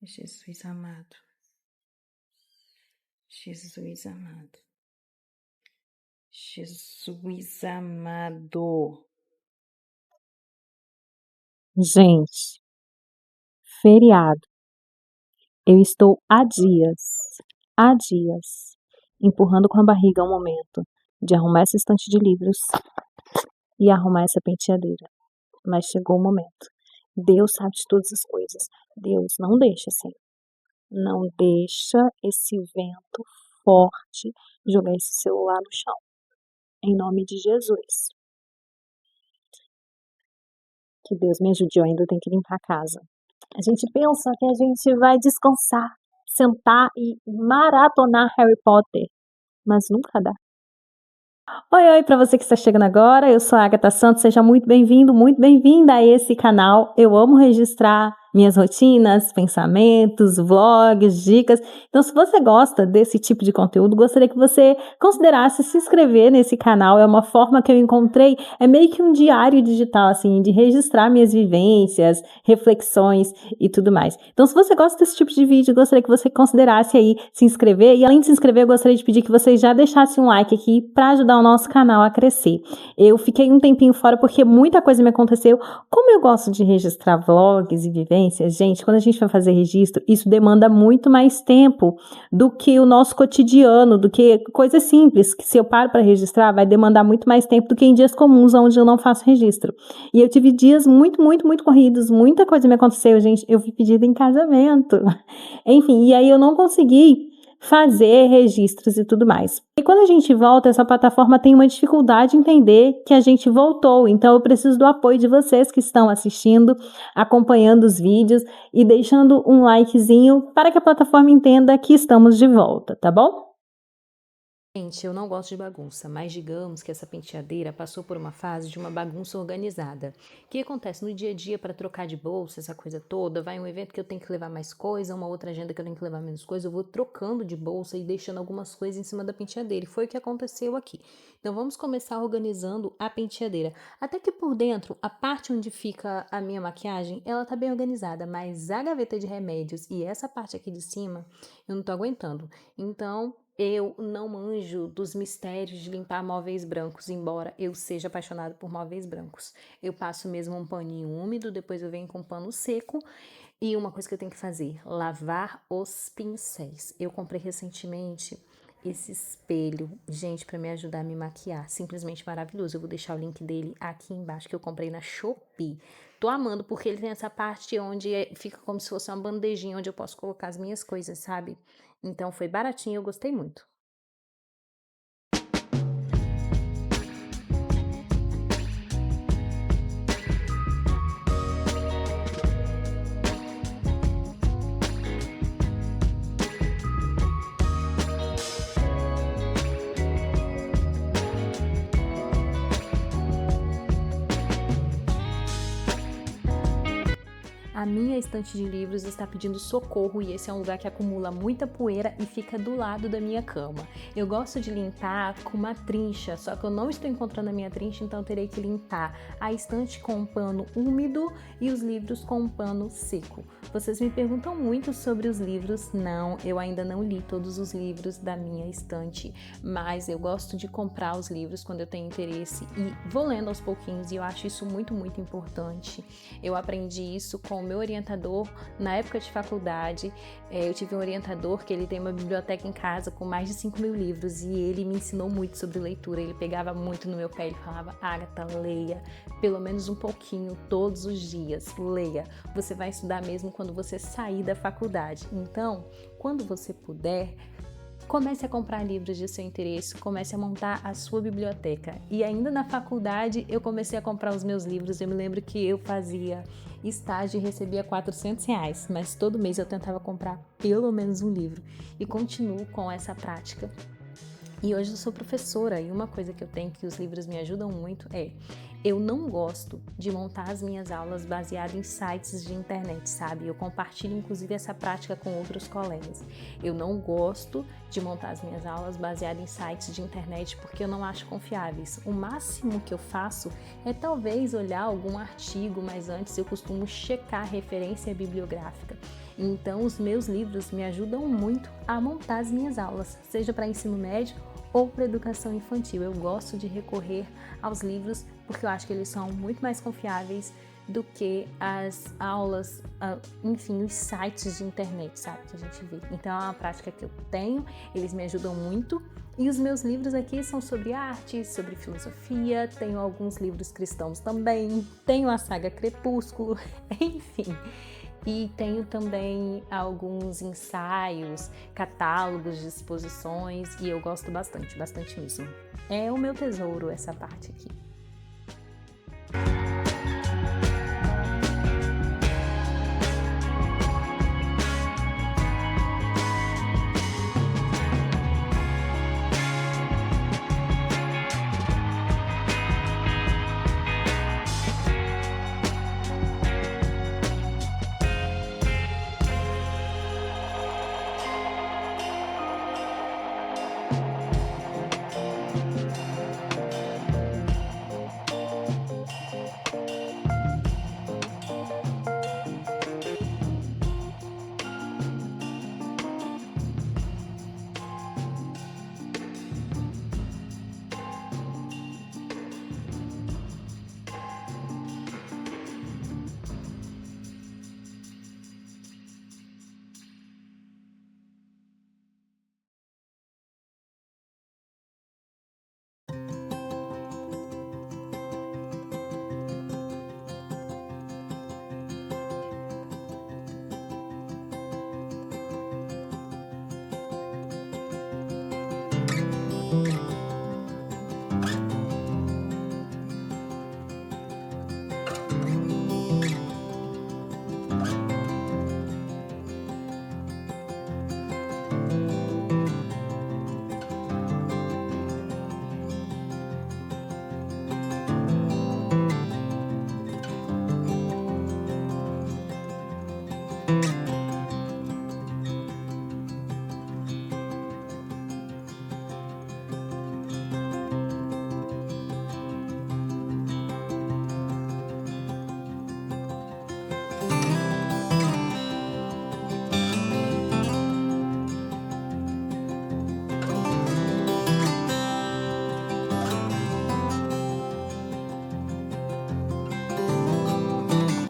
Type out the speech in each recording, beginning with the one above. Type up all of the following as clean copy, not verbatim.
Jesus amado, Jesus amado, Jesus amado. Gente, feriado. Eu estou há dias, empurrando com a barriga um momento de arrumar essa estante de livros e arrumar essa penteadeira. Mas chegou o momento. Deus sabe de todas as coisas. Deus, não deixa assim. Não deixa esse vento forte jogar esse celular no chão. Em nome de Jesus. Que Deus me ajude, eu ainda tenho que limpar a casa. A gente pensa que a gente vai descansar, sentar e maratonar Harry Potter, mas nunca dá. Oi, para você que está chegando agora, eu sou a Agatha Santos, seja muito bem-vindo, muito bem-vinda a esse canal. Eu amo registrar minhas rotinas, pensamentos, vlogs, dicas. Então, se você gosta desse tipo de conteúdo, gostaria que você considerasse se inscrever nesse canal. É uma forma que eu encontrei, é meio que um diário digital, assim, de registrar minhas vivências, reflexões e tudo mais. Então, se você gosta desse tipo de vídeo, gostaria que você considerasse aí se inscrever. E além de se inscrever, eu gostaria de pedir que você já deixasse um like aqui para ajudar o nosso canal a crescer. Eu fiquei um tempinho fora porque muita coisa me aconteceu. Como eu gosto de registrar vlogs e vivências, gente, quando a gente vai fazer registro, isso demanda muito mais tempo do que o nosso cotidiano, do que coisas simples, que se eu paro para registrar, vai demandar muito mais tempo do que em dias comuns, onde eu não faço registro. E eu tive dias muito corridos, muita coisa me aconteceu, gente, eu fui pedida em casamento. Enfim, e aí eu não consegui fazer registros e tudo mais. E quando a gente volta, essa plataforma tem uma dificuldade em entender que a gente voltou. Então eu preciso do apoio de vocês que estão assistindo, acompanhando os vídeos e deixando um likezinho para que a plataforma entenda que estamos de volta, tá bom? Gente, eu não gosto de bagunça, mas digamos que essa penteadeira passou por uma fase de uma bagunça organizada. O que acontece no dia a dia para trocar de bolsa, essa coisa toda? Vai um evento que eu tenho que levar mais coisa, uma outra agenda que eu tenho que levar menos coisa, eu vou trocando de bolsa e deixando algumas coisas em cima da penteadeira. E foi o que aconteceu aqui. Então vamos começar organizando a penteadeira. Até que por dentro, a parte onde fica a minha maquiagem, ela tá bem organizada, mas a gaveta de remédios e essa parte aqui de cima, eu não tô aguentando. Então, eu não manjo dos mistérios de limpar móveis brancos, embora eu seja apaixonada por móveis brancos. Eu passo mesmo um paninho úmido, depois eu venho com um pano seco. E uma coisa que eu tenho que fazer, lavar os pincéis. Eu comprei recentemente esse espelho, gente, para me ajudar a me maquiar. Simplesmente maravilhoso. Eu vou deixar o link dele aqui embaixo, que eu comprei na Shopee. Tô amando, porque ele tem essa parte onde fica como se fosse uma bandejinha, onde eu posso colocar as minhas coisas, sabe? Então foi baratinho, eu gostei muito. A minha estante de livros está pedindo socorro e esse é um lugar que acumula muita poeira e fica do lado da minha cama. Eu gosto de limpar com uma trincha, só que eu não estou encontrando a minha trincha, então eu terei que limpar a estante com um pano úmido e os livros com um pano seco. Vocês me perguntam muito sobre os livros. Não, eu ainda não li todos os livros da minha estante, mas eu gosto de comprar os livros quando eu tenho interesse e vou lendo aos pouquinhos e eu acho isso muito importante. Eu aprendi isso com o meu orientador na época de faculdade. Eu tive um orientador que ele tem uma biblioteca em casa com mais de 5.000 livros e ele me ensinou muito sobre leitura. Ele pegava muito no meu pé e falava: Agatha, leia pelo menos um pouquinho todos os dias, leia. Você vai estudar mesmo quando você sair da faculdade. Então, quando você puder, comece a comprar livros de seu interesse, comece a montar a sua biblioteca. E ainda na faculdade eu comecei a comprar os meus livros. Eu me lembro que eu fazia estágio e recebia R$ 400, mas todo mês eu tentava comprar pelo menos um livro. E continuo com essa prática. E hoje eu sou professora e uma coisa que eu tenho que os livros me ajudam muito é Eu não gosto de montar as minhas aulas baseado em sites de internet, sabe? Eu compartilho inclusive essa prática com outros colegas. Eu não gosto de montar as minhas aulas baseado em sites de internet porque eu não acho confiáveis. O máximo que eu faço é talvez olhar algum artigo, mas antes eu costumo checar a referência bibliográfica. Então, os meus livros me ajudam muito a montar as minhas aulas, seja para ensino médio ou para educação infantil. Eu gosto de recorrer aos livros porque eu acho que eles são muito mais confiáveis do que as aulas, enfim, os sites de internet, sabe, que a gente vê. Então é uma prática que eu tenho, eles me ajudam muito. E os meus livros aqui são sobre arte, sobre filosofia, tenho alguns livros cristãos também, tenho a saga Crepúsculo, enfim. E tenho também alguns ensaios, catálogos de exposições e eu gosto bastante, bastante mesmo. É o meu tesouro essa parte aqui.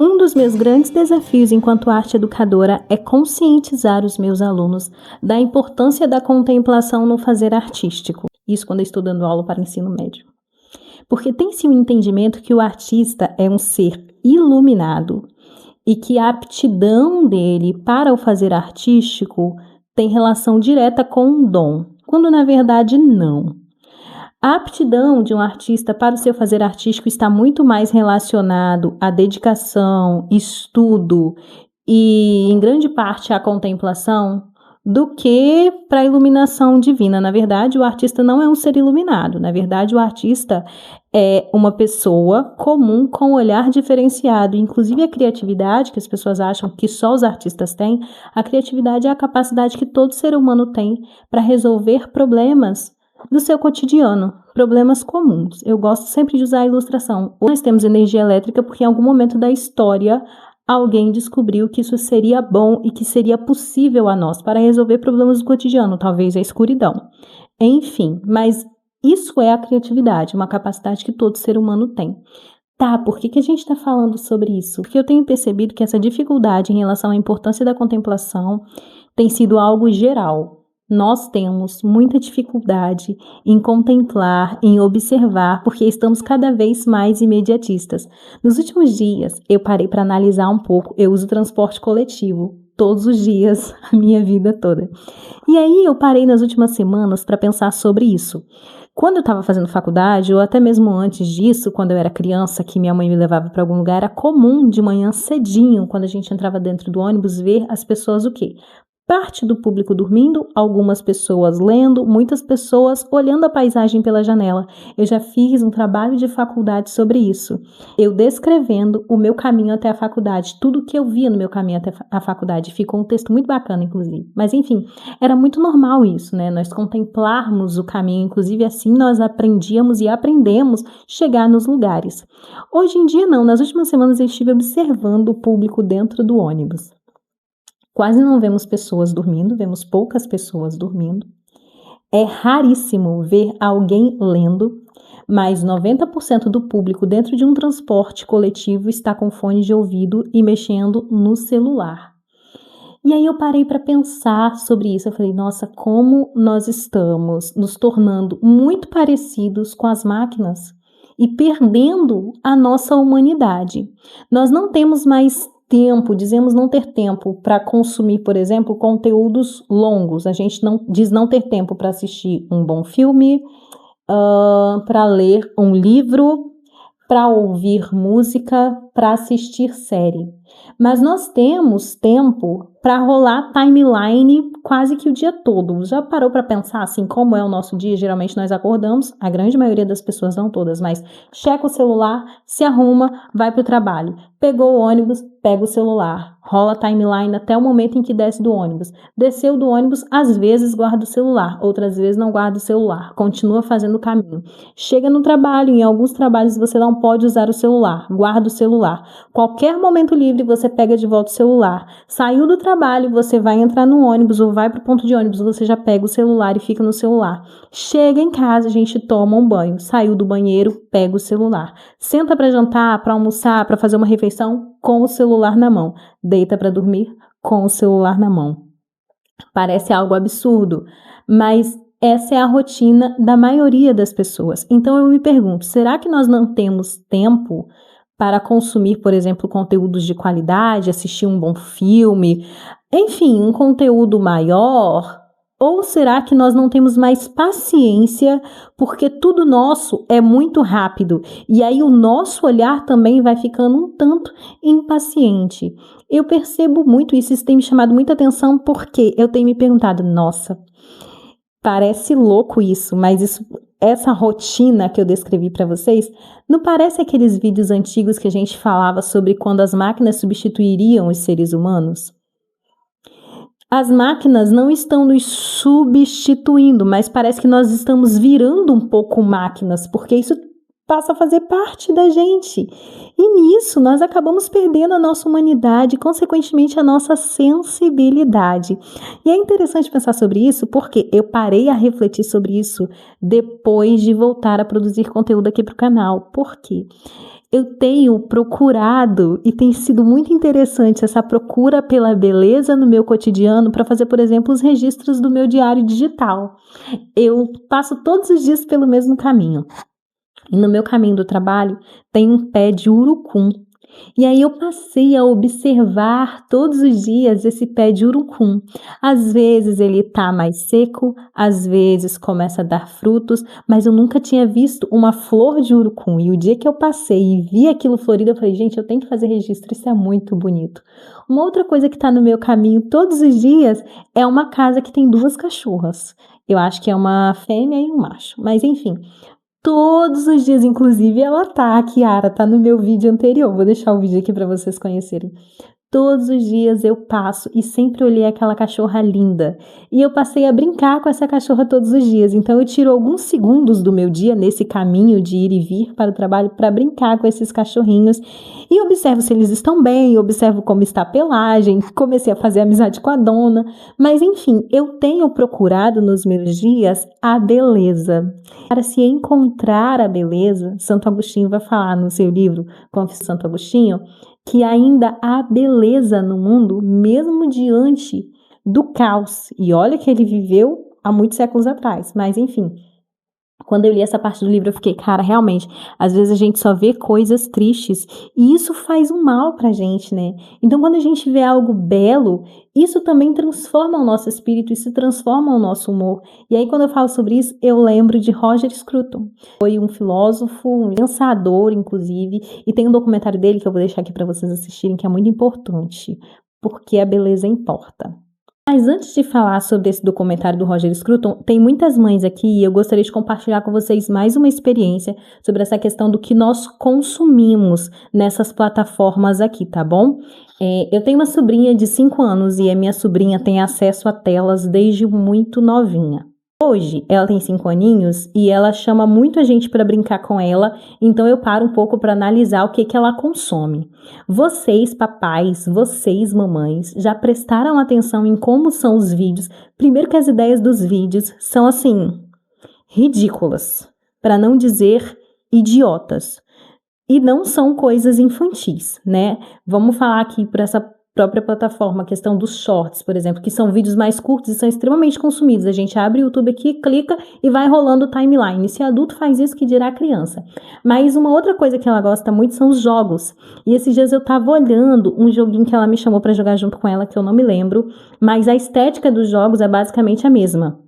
Um dos meus grandes desafios enquanto arte educadora é conscientizar os meus alunos da importância da contemplação no fazer artístico. Isso quando eu estou dando aula para ensino médio. Porque tem-se um entendimento que o artista é um ser iluminado e que a aptidão dele para o fazer artístico tem relação direta com um dom, quando na verdade não. A aptidão de um artista para o seu fazer artístico está muito mais relacionado à dedicação, estudo e, em grande parte, à contemplação do que para a iluminação divina. Na verdade, o artista não é um ser iluminado. Na verdade, o artista é uma pessoa comum com um olhar diferenciado. Inclusive, a criatividade, que as pessoas acham que só os artistas têm, a criatividade é a capacidade que todo ser humano tem para resolver problemas do seu cotidiano, problemas comuns. Eu gosto sempre de usar a ilustração. Nós temos energia elétrica porque em algum momento da história alguém descobriu que isso seria bom e que seria possível a nós para resolver problemas do cotidiano, talvez a escuridão. Enfim, mas isso é a criatividade, uma capacidade que todo ser humano tem. Tá, por que a gente está falando sobre isso? Porque eu tenho percebido que essa dificuldade em relação à importância da contemplação tem sido algo geral. Nós temos muita dificuldade em contemplar, em observar, porque estamos cada vez mais imediatistas. Nos últimos dias, eu parei para analisar um pouco. Eu uso transporte coletivo todos os dias, a minha vida toda. E aí eu parei nas últimas semanas para pensar sobre isso. Quando eu estava fazendo faculdade, ou até mesmo antes disso, quando eu era criança, que minha mãe me levava para algum lugar, era comum de manhã cedinho, quando a gente entrava dentro do ônibus, ver as pessoas o quê? Parte do público dormindo, algumas pessoas lendo, muitas pessoas olhando a paisagem pela janela. Eu já fiz um trabalho de faculdade sobre isso. Eu descrevendo o meu caminho até a faculdade, tudo que eu via no meu caminho até a faculdade. Ficou um texto muito bacana, inclusive. Mas enfim, era muito normal isso, né? Nós contemplarmos o caminho, inclusive assim nós aprendíamos e aprendemos chegar nos lugares. Hoje em dia não, nas últimas semanas eu estive observando o público dentro do ônibus. Quase não vemos pessoas dormindo, vemos poucas pessoas dormindo. É raríssimo ver alguém lendo, mas 90% do público dentro de um transporte coletivo está com fone de ouvido e mexendo no celular. E aí eu parei para pensar sobre isso. Eu falei, nossa, como nós estamos nos tornando muito parecidos com as máquinas e perdendo a nossa humanidade. Nós não temos mais tempo, dizemos não ter tempo para consumir, por exemplo, conteúdos longos. A gente diz não ter tempo para assistir um bom filme, para ler um livro, para ouvir música, para assistir série. Mas nós temos tempo para rolar timeline quase que o dia todo. Já parou para pensar assim como é o nosso dia? Geralmente nós acordamos, a grande maioria das pessoas, não todas, mas checa o celular, se arruma, vai para o trabalho. Pegou o ônibus, pega o celular, rola timeline até o momento em que desce do ônibus. Desceu do ônibus, às vezes guarda o celular, outras vezes não guarda o celular, continua fazendo o caminho. Chega no trabalho, em alguns trabalhos você não pode usar o celular, guarda o celular. Qualquer momento livre você pega de volta o celular. Saiu do trabalho, você vai entrar no ônibus ou vai para o ponto de ônibus, você já pega o celular e fica no celular. Chega em casa, a gente toma um banho. Saiu do banheiro, pega o celular. Senta para jantar, para almoçar, para fazer uma refeição com o celular na mão. Deita para dormir com o celular na mão. Parece algo absurdo, mas essa é a rotina da maioria das pessoas. Então eu me pergunto, será que nós não temos tempo para consumir, por exemplo, conteúdos de qualidade, assistir um bom filme, enfim, um conteúdo maior? Ou será que nós não temos mais paciência porque tudo nosso é muito rápido e aí o nosso olhar também vai ficando um tanto impaciente? Eu percebo muito isso tem me chamado muita atenção porque eu tenho me perguntado, nossa, parece louco isso, mas essa rotina que eu descrevi para vocês, não parece aqueles vídeos antigos que a gente falava sobre quando as máquinas substituiriam os seres humanos? As máquinas não estão nos substituindo, mas parece que nós estamos virando um pouco máquinas, porque isso passa a fazer parte da gente. E nisso nós acabamos perdendo a nossa humanidade, consequentemente a nossa sensibilidade. E é interessante pensar sobre isso porque eu parei a refletir sobre isso depois de voltar a produzir conteúdo aqui para o canal. Por quê? Eu tenho procurado e tem sido muito interessante essa procura pela beleza no meu cotidiano para fazer, por exemplo, os registros do meu diário digital. Eu passo todos os dias pelo mesmo caminho. E no meu caminho do trabalho tem um pé de urucum. E aí eu passei a observar todos os dias esse pé de urucum. Às vezes ele tá mais seco, às vezes começa a dar frutos, mas eu nunca tinha visto uma flor de urucum. E o dia que eu passei e vi aquilo florido, eu falei, gente, eu tenho que fazer registro, isso é muito bonito. Uma outra coisa que tá no meu caminho todos os dias é uma casa que tem 2 cachorras. Eu acho que é uma fêmea e um macho, mas enfim. Todos os dias, inclusive, a Kiara tá no meu vídeo anterior. Vou deixar o vídeo aqui para vocês conhecerem. Todos os dias eu passo e sempre olhei aquela cachorra linda. E eu passei a brincar com essa cachorra todos os dias. Então eu tiro alguns segundos do meu dia nesse caminho de ir e vir para o trabalho para brincar com esses cachorrinhos. E observo se eles estão bem, observo como está a pelagem, comecei a fazer amizade com a dona. Mas enfim, eu tenho procurado nos meus dias a beleza. Para se encontrar a beleza, Santo Agostinho vai falar no seu livro Confissões de Santo Agostinho, que ainda há beleza no mundo, mesmo diante do caos. E olha que ele viveu há muitos séculos atrás, mas enfim. Quando eu li essa parte do livro, eu fiquei, cara, realmente, às vezes a gente só vê coisas tristes e isso faz um mal pra gente, né? Então, quando a gente vê algo belo, isso também transforma o nosso espírito, isso transforma o nosso humor. E aí, quando eu falo sobre isso, eu lembro de Roger Scruton. Foi um filósofo, um pensador, inclusive, e tem um documentário dele que eu vou deixar aqui pra vocês assistirem, que é muito importante, porque a beleza importa. Mas antes de falar sobre esse documentário do Roger Scruton, tem muitas mães aqui e eu gostaria de compartilhar com vocês mais uma experiência sobre essa questão do que nós consumimos nessas plataformas aqui, tá bom? Eu tenho uma sobrinha de 5 anos e a minha sobrinha tem acesso a telas desde muito novinha. Hoje, ela tem 5 aninhos e ela chama muita gente para brincar com ela, então eu paro um pouco para analisar o que ela consome. Vocês, papais, vocês, mamães, já prestaram atenção em como são os vídeos? Primeiro que as ideias dos vídeos são, assim, ridículas, para não dizer idiotas. E não são coisas infantis, né? Vamos falar aqui para essa própria plataforma, a questão dos shorts, por exemplo, que são vídeos mais curtos e são extremamente consumidos. A gente abre o YouTube aqui, clica e vai rolando o timeline. Se adulto faz isso, que dirá criança. Mas uma outra coisa que ela gosta muito são os jogos. E esses dias eu tava olhando um joguinho que ela me chamou para jogar junto com ela, que eu não me lembro, mas a estética dos jogos é basicamente a mesma.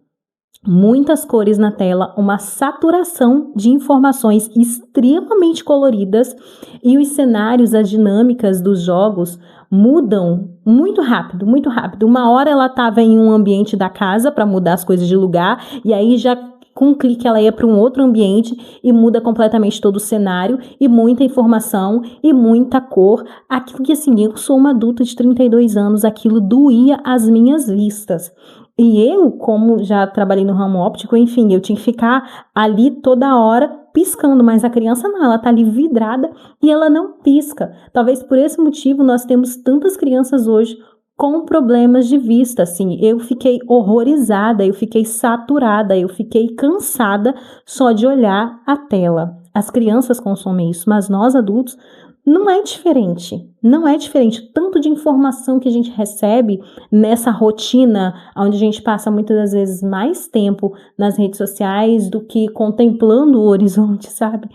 Muitas cores na tela, uma saturação de informações extremamente coloridas e os cenários, as dinâmicas dos jogos mudam muito rápido, muito rápido. Uma hora ela estava em um ambiente da casa para mudar as coisas de lugar e aí já com um clique ela ia para um outro ambiente e muda completamente todo o cenário e muita informação e muita cor. Aquilo que assim, eu sou uma adulta de 32 anos, aquilo doía as minhas vistas. E eu, como já trabalhei no ramo óptico, enfim, eu tinha que ficar ali toda hora piscando, mas a criança não, ela tá ali vidrada e ela não pisca. Talvez por esse motivo nós temos tantas crianças hoje com problemas de vista, assim, eu fiquei horrorizada, eu fiquei saturada, eu fiquei cansada só de olhar a tela. As crianças consomem isso, mas nós adultos não é diferente, não é diferente. O tanto de informação que a gente recebe nessa rotina, onde a gente passa muitas das vezes mais tempo nas redes sociais do que contemplando o horizonte, sabe?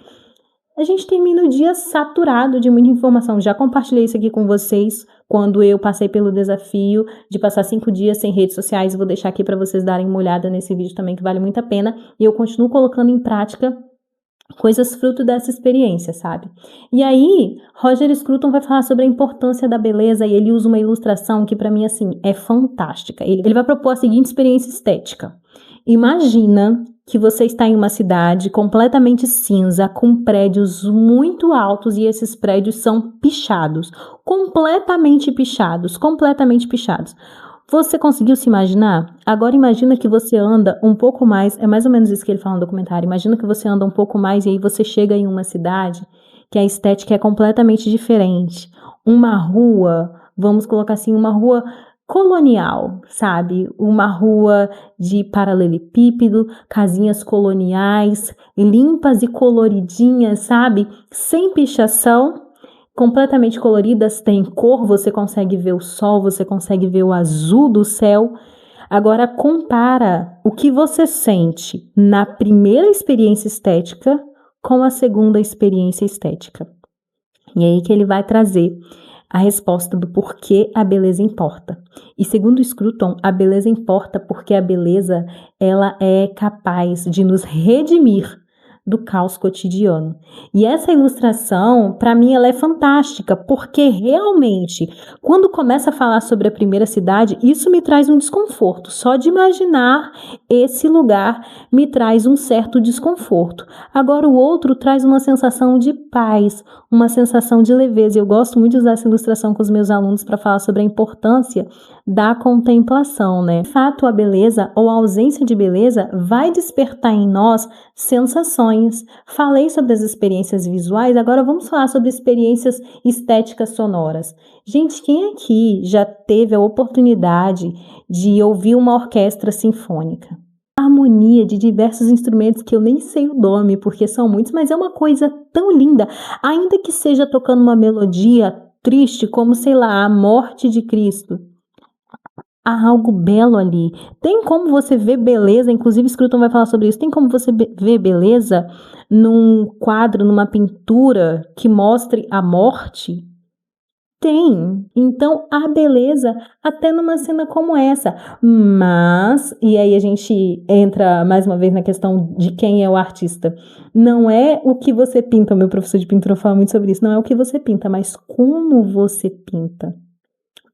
A gente termina o dia saturado de muita informação. Já compartilhei isso aqui com vocês quando eu passei pelo desafio de passar 5 dias sem redes sociais. Vou deixar aqui para vocês darem uma olhada nesse vídeo também, que vale muito a pena. E eu continuo colocando em prática coisas fruto dessa experiência, sabe? E aí, Roger Scruton vai falar sobre a importância da beleza e ele usa uma ilustração que para mim, assim, é fantástica. Ele vai propor a seguinte experiência estética. Imagina que você está em uma cidade completamente cinza, com prédios muito altos e esses prédios são pichados. Completamente pichados, completamente pichados. Você conseguiu se imaginar? Agora imagina que você anda um pouco mais, é mais ou menos isso que ele fala no documentário, imagina que você anda um pouco mais e aí você chega em uma cidade que a estética é completamente diferente. Uma rua, vamos colocar assim, uma rua colonial, sabe? Uma rua de paralelepípedo, casinhas coloniais, limpas e coloridinhas, sabe? Sem pichação. Completamente coloridas, tem cor, você consegue ver o sol, você consegue ver o azul do céu. Agora compara o que você sente na primeira experiência estética com a segunda experiência estética. E aí que ele vai trazer a resposta do porquê a beleza importa. E segundo Scruton, a beleza importa porque a beleza ela é capaz de nos redimir do caos cotidiano. E essa ilustração, para mim, ela é fantástica, porque realmente, quando começa a falar sobre a primeira cidade, isso me traz um desconforto. Só de imaginar esse lugar me traz um certo desconforto. Agora, o outro traz uma sensação de paz, uma sensação de leveza. Eu gosto muito de usar essa ilustração com os meus alunos para falar sobre a importância da contemplação, né? De fato, a beleza ou a ausência de beleza vai despertar em nós sensações. Falei sobre as experiências visuais, agora vamos falar sobre experiências estéticas sonoras. Gente, quem aqui já teve a oportunidade de ouvir uma orquestra sinfônica? A harmonia de diversos instrumentos que eu nem sei o nome, porque são muitos, mas é uma coisa tão linda, ainda que seja tocando uma melodia triste, como, sei lá, a morte de Cristo. Há algo belo ali. Tem como você ver beleza, inclusive Scruton vai falar sobre isso, tem como você ver beleza num quadro, numa pintura que mostre a morte? Tem. Então, há beleza até numa cena como essa. Mas, e aí a gente entra mais uma vez na questão de quem é o artista. Não é o que você pinta, o meu professor de pintura fala muito sobre isso, não é o que você pinta, mas como você pinta.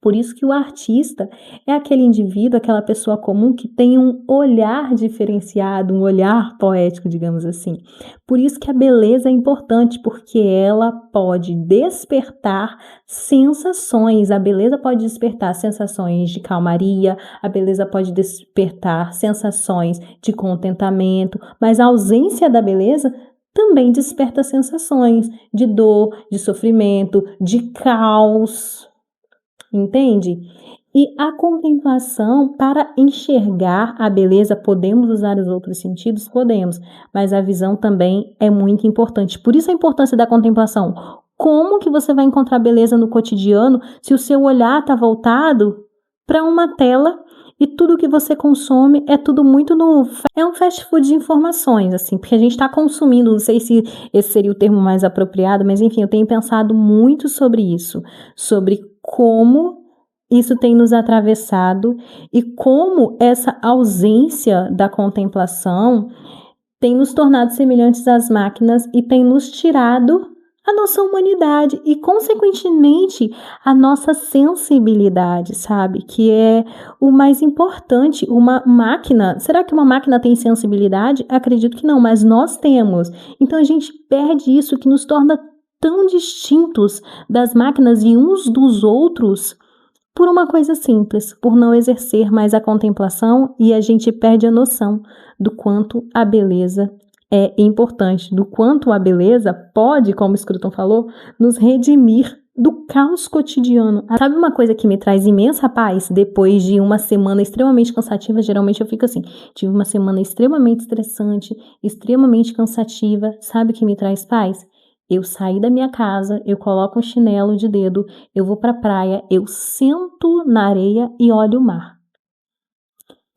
Por isso que o artista é aquele indivíduo, aquela pessoa comum que tem um olhar diferenciado, um olhar poético, digamos assim. Por isso que a beleza é importante, porque ela pode despertar sensações. A beleza pode despertar sensações de calmaria, a beleza pode despertar sensações de contentamento, mas a ausência da beleza também desperta sensações de dor, de sofrimento, de caos. Entende? E a contemplação, para enxergar a beleza, podemos usar os outros sentidos? Podemos, mas a visão também é muito importante. Por isso a importância da contemplação. Como que você vai encontrar beleza no cotidiano se o seu olhar está voltado para uma tela e tudo que você consome é tudo muito no... É um fast food de informações, assim, porque a gente está consumindo, não sei se esse seria o termo mais apropriado, mas enfim, eu tenho pensado muito sobre isso, sobre como isso tem nos atravessado e como essa ausência da contemplação tem nos tornado semelhantes às máquinas e tem nos tirado a nossa humanidade e, consequentemente, a nossa sensibilidade, sabe? Que é o mais importante. Uma máquina, será que uma máquina tem sensibilidade? Acredito que não, mas nós temos. Então a gente perde isso que nos torna tão distintos das máquinas e uns dos outros por uma coisa simples, por não exercer mais a contemplação e a gente perde a noção do quanto a beleza é importante, do quanto a beleza pode, como Scruton falou, nos redimir do caos cotidiano. Sabe uma coisa que me traz imensa paz depois de uma semana extremamente cansativa? Geralmente eu fico assim, tive uma semana extremamente estressante, extremamente cansativa. Sabe o que me traz paz? Eu saí da minha casa, eu coloco um chinelo de dedo, eu vou pra praia, eu sento na areia e olho o mar.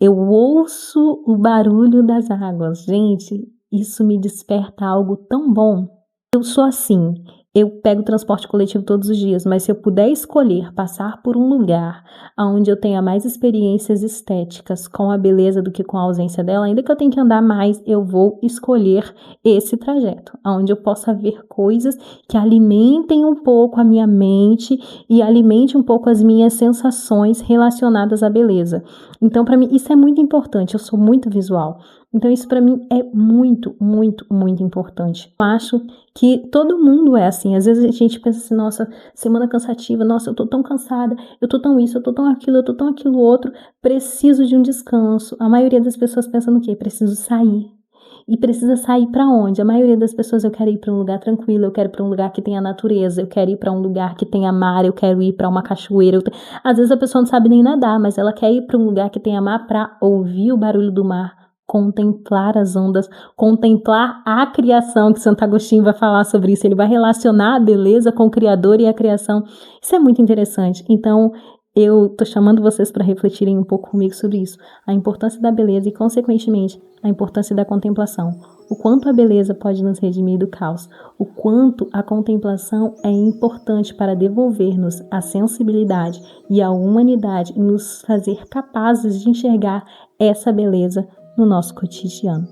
Eu ouço o barulho das águas. Gente, isso me desperta algo tão bom. Eu sou assim, eu pego transporte coletivo todos os dias, mas se eu puder escolher passar por um lugar onde eu tenha mais experiências estéticas com a beleza do que com a ausência dela, ainda que eu tenha que andar mais, eu vou escolher esse trajeto, onde eu possa ver coisas que alimentem um pouco a minha mente e alimente um pouco as minhas sensações relacionadas à beleza. Então, para mim, isso é muito importante, eu sou muito visual. Então, isso para mim é muito, muito, muito importante. Eu acho que todo mundo é assim. Às vezes a gente pensa assim, nossa, semana cansativa, nossa, eu tô tão cansada, eu tô tão isso, eu tô tão aquilo outro, preciso de um descanso. A maioria das pessoas pensa no quê? Preciso sair. E precisa sair para onde? A maioria das pessoas, eu quero ir para um lugar tranquilo, eu quero ir para um lugar que tenha natureza, eu quero ir para um lugar que tenha mar, eu quero ir para uma cachoeira. Às vezes a pessoa não sabe nem nadar, mas ela quer ir para um lugar que tenha mar para ouvir o barulho do mar, contemplar as ondas, contemplar a criação, que Santo Agostinho vai falar sobre isso. Ele vai relacionar a beleza com o Criador e a criação. Isso é muito interessante. Então, eu tô chamando vocês para refletirem um pouco comigo sobre isso. A importância da beleza e, consequentemente, a importância da contemplação. O quanto a beleza pode nos redimir do caos. O quanto a contemplação é importante para devolver-nos a sensibilidade e a humanidade e nos fazer capazes de enxergar essa beleza no nosso cotidiano.